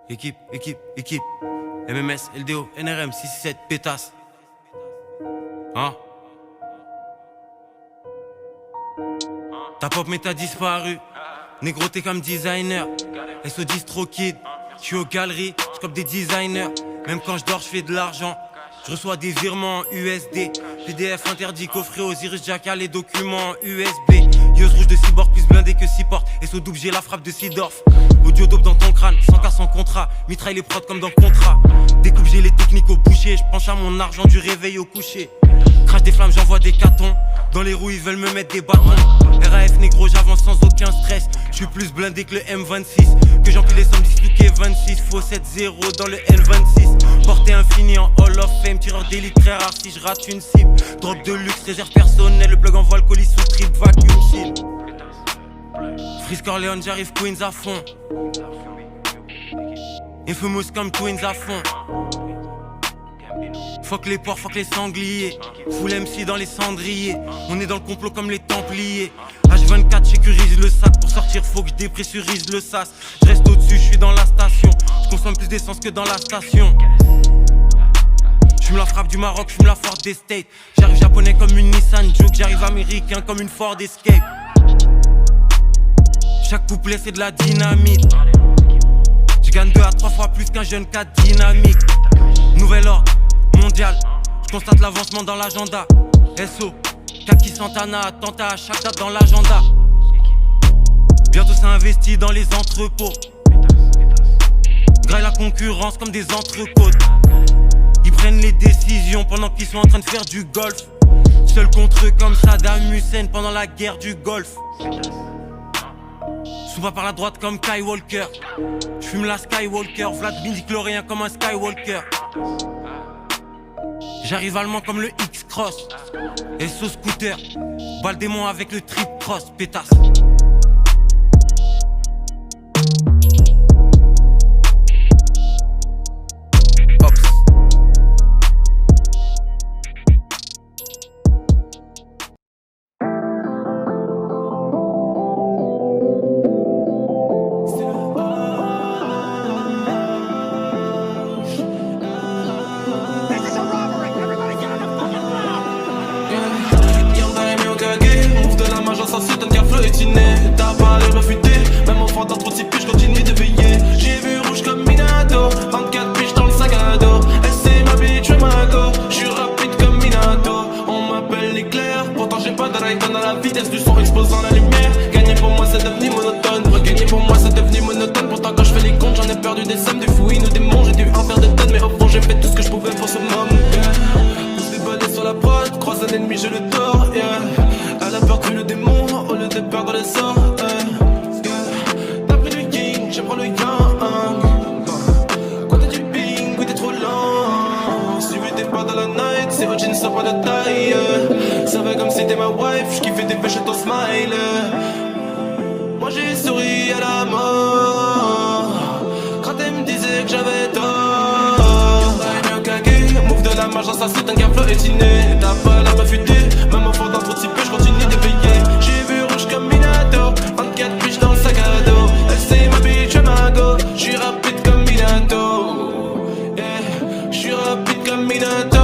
Équipe. MMS, LDO, NRM, 667, pétasse. Hein? Ta pop mais t'as disparu. Négro t'es comme designer. SO distro kid. J'suis aux galeries, j'cope des designers. Même quand j'dors j'fais de l'argent. J'reçois des virements en USD. PDF interdit, coffret Osiris Jackal, les documents en USB. Yeux rouge de cyborg plus blindé que 6 portes. SO double j'ai la frappe de Sidorf. Audio dope dans ton crâne, sans cas sans contrat. Mitraille les prods comme dans contrat. Découpe j'ai les techniques au boucher. J'penche à mon argent du réveil au coucher. Crache des flammes, j'envoie des catons. Dans les roues ils veulent me mettre des bâtons. RAF négro j'avance sans aucun stress. J'suis plus blindé que le M26. Que j'empile les sommes disloquées 26. Faux 7-0 dans le N26. Portée infinie en Hall of Fame. Tireur d'élite très rare si je rate une cible. Drogue de luxe, réserve personnelle. Le plug envoie le colis sous trip, vacuum seal. Freeze Corleone, j'arrive Queens à fond. Infamous comme Twins à fond. Fuck les porcs, fuck les sangliers. Full MC dans les cendriers. On est dans le complot comme les Templiers. H24 sécurise le sac. Pour sortir faut que je dépressurise le sas. Je reste au-dessus, je suis dans la station. Je consomme plus d'essence que dans la station. J'fume la frappe du Maroc, j'fume la Ford des States. J'arrive japonais comme une Nissan Juke. J'arrive américain comme une Ford Escape. Chaque couplet c'est de la dynamite. Je gagne 2 à 3 fois plus qu'un jeune 4 dynamique. Nouvel ordre mondial, je constate l'avancement dans l'agenda. SO, Kaki Santana, attentat à chaque date dans l'agenda. Bientôt ça investit dans les entrepôts. Graille la concurrence comme des entrecôtes. Ils prennent les décisions pendant qu'ils sont en train de faire du golf. Seul contre eux comme Saddam Hussein pendant la guerre du Golfe. Souvent par la droite comme Kai Walker. J'fume la Skywalker, Vlad midi-chlorien comme un Skywalker. J'arrive allemand comme le X-Cross. SO scooter, balle démon avec le trip cross, pétasse. Ops. T'as pas l'air refuté, même enfant dans trop de piges, je continue de veiller. J'ai vu rouge comme Minato, 24 piges dans le sac à dos. Elle c'est ma bitch, ma go, j'suis rapide comme Minato. On m'appelle l'éclair, pourtant j'ai pas de ride dans la vitesse du son exposant la lumière. Gagner pour moi c'est devenu monotone, regagner pour moi c'est devenu monotone. Pourtant quand je fais les comptes j'en ai perdu des sommes, des fouilles ou des monts. J'ai dû en faire des tonnes, mais au fond j'ai fait tout ce que je pouvais pour ce moment. Pousse des balais sur la prod, croise un ennemi je le tords. Elle a peur que le démon, au lieu de perdre le sort. T'as pris du king, je prends le yang. Quand t'as du ping, oui t'es trop lent. Suivi t'es pas dans la night, c'est au jean, ça pas de taille. Ça va comme si t'es ma wife, j'kiffais tes pêches et ton smile. Moi j'ai souri à la mort quand elle me disait que j'avais tort. Mieux cagué, move de la marge dans sa suite, un gars florétiné. T'as pas la refutée, même enfant dans trop de je continue de veiller. J'ai vu rouge comme Minato, 24 piges dans le sac à dos. Elle c'est ma bitch, ma go, j'suis rapide comme Minato. J'suis rapide comme Minato.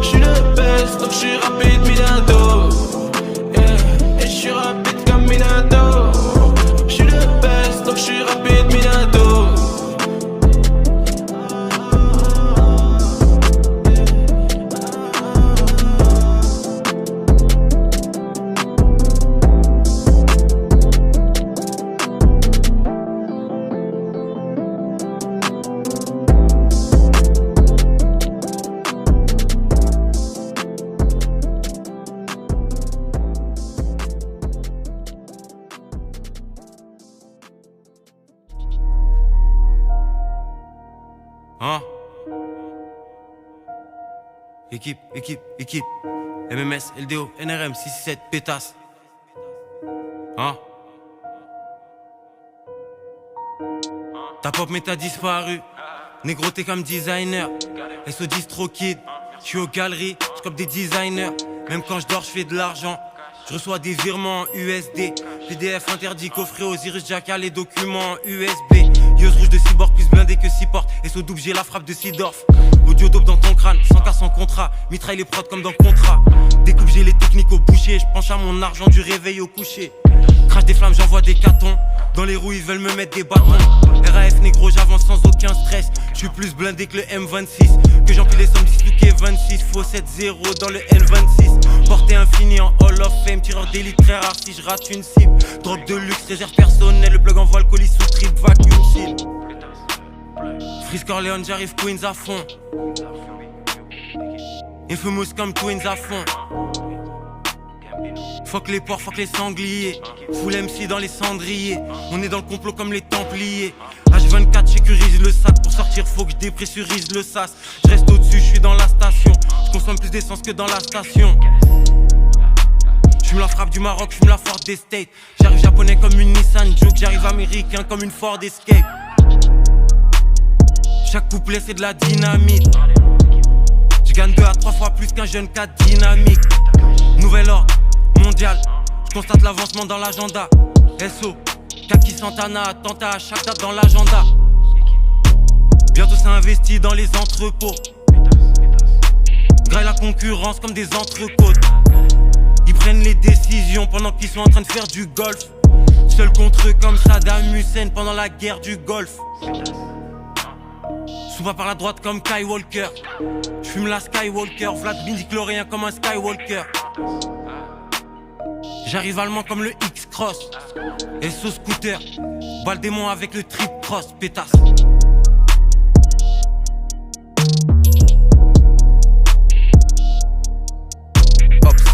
J'suis le best, donc j'suis rapide Minato. Et j'suis rapide comme Minato. J'suis le best, donc j'suis rapide Minato. Hein? Équipe. MMS, LDO, NRM, 667, pétasse. Hein? Ta pop mais t'as disparu. Négro t'es comme designer. SO distro kid. J'suis aux galeries, j'cope des designers. Même quand j'dors j'fais de l'argent. Je reçois des virements en USD. PDF interdit, coffret Osiris Jackal, les documents en USB. Yeux rouge de cyborg, plus blindé que 6 portes. Et sous double, j'ai la frappe de Sidorf. Audio dope dans ton crâne, sans cas sans contrat. Mitraille les prods comme dans contrat. Découpe, j'ai les techniques au boucher. J'penche à mon argent du réveil au coucher. Crache des flammes, j'envoie des catons. Dans les roues, ils veulent me mettre des bâtons. RAF négro, j'avance sans aucun stress. J'suis plus blindé que le M26. Que j'empile les sommes disloquées 26. Faux 7-0 dans le N26. Portée infinie en Hall of Fame. Tireur d'élite très rare si je rate une cible. Drogue de luxe, réserve personnelle. Le plug envoie le colis sous trip, vacuum seal. Freeze Corleone, j'arrive Queens à fond. Infamous comme Twins à fond. Fuck les porcs, fuck les sangliers. Full MC dans les cendriers. On est dans le complot comme les Templiers. H24 sécurise le sac. Pour sortir faut que je dépressurise le sas. Je reste au-dessus, je suis dans la station. Je consomme plus d'essence que dans la station. J'fume la frappe du Maroc, j'fume la Ford des States. J'arrive japonais comme une Nissan Juke. J'arrive américain comme une Ford Escape. Chaque couplet c'est de la dynamite. Je gagne 2 à 3 fois plus qu'un jeune 4 dynamique. Nouvel ordre mondial, je constate l'avancement dans l'agenda. SO, Kaki Santana, attentat à chaque date dans l'agenda. Bientôt ça investit dans les entrepôts. Graille la concurrence comme des entrecôtes. Ils prennent les décisions pendant qu'ils sont en train de faire du golf. Seul contre eux comme Saddam Hussein pendant la guerre du Golfe. Souvent par la droite comme Kai Walker. J'fume la Skywalker, Vlad Bindiclorien comme un Skywalker. J'arrive allemand comme le X-Cross. SO scooter, bat le démon avec le trip cross, pétasse. Ops.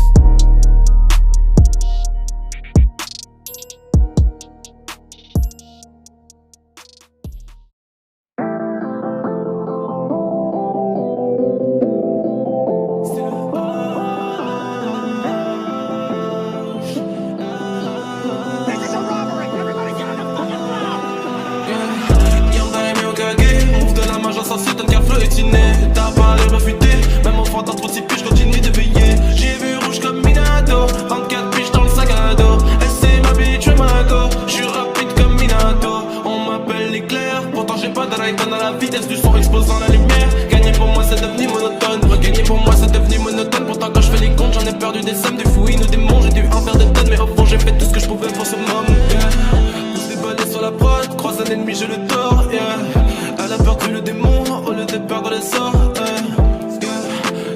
T'as pas l'air fuité, même enfant t'as trop de 6 piges, continue de veiller. J'ai vu rouge comme Minato, 24 piges dans le sac à dos. Elle c'est ma bitch, ma go, j'suis rapide comme Minato. On m'appelle l'éclair, pourtant j'ai pas de ride dans la vitesse du son exposant la lumière. Gagner pour moi c'est devenu monotone, regagner pour moi c'est devenu monotone. Pourtant quand je fais les comptes j'en ai perdu des sommes, des fouilles ou des monts. J'ai dû en faire des tonnes, mais au fond j'ai fait tout ce que je pouvais pour ce moment. Pousse des balais sur la prod, croise un ennemi je le tords. Elle a peur que le démon, au lieu de perdre le sort.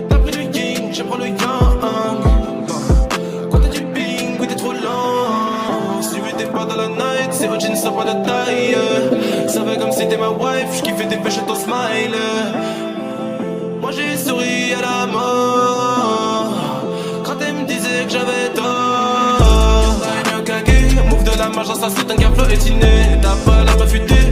T'as pris le yin, j'ai pris le yang. Quand t'as du ping, oui t'es trop lent. Si t'es pas dans la night, c'est votre jean, ça pas de taille. Ça va comme si t'es ma wife, j'kiffais tes pêches et ton smile. Moi j'ai souri à la mort quand elle me disait que j'avais tort. Move de la marge, ça c'est un gars florétiné. T'as pas la refutée,